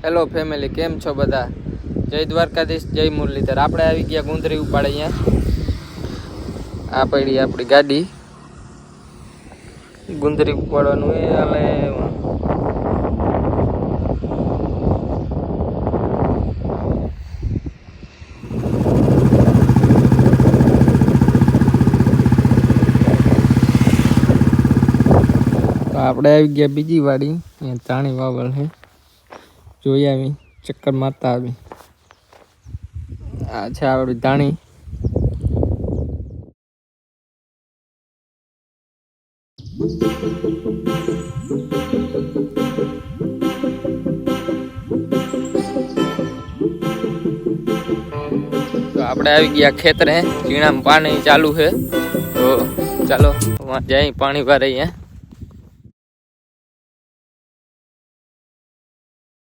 Hello family, કેમ છો બધા? જય દ્વારકાધીશ, જય મુરલીધર. આપણે આવી ગયા ગુંદરી ઉપાડે. અહીંયા આ પડી આપણી ગાડી. ગુંદરી ઉપાડવાનું એ હાલે. આપણે આવી ગયા બીજી વાડી. અહીંયા ધાણી વાવલ છે, જોઈ આવી, ચક્કર મારતા આવી. આ છે આપણી ધાણી. તો આપણે આવી ગયા ખેતરે. ચીણામાં પાણી ચાલુ છે, તો ચાલો જઈ પાણી ભરાઈએ.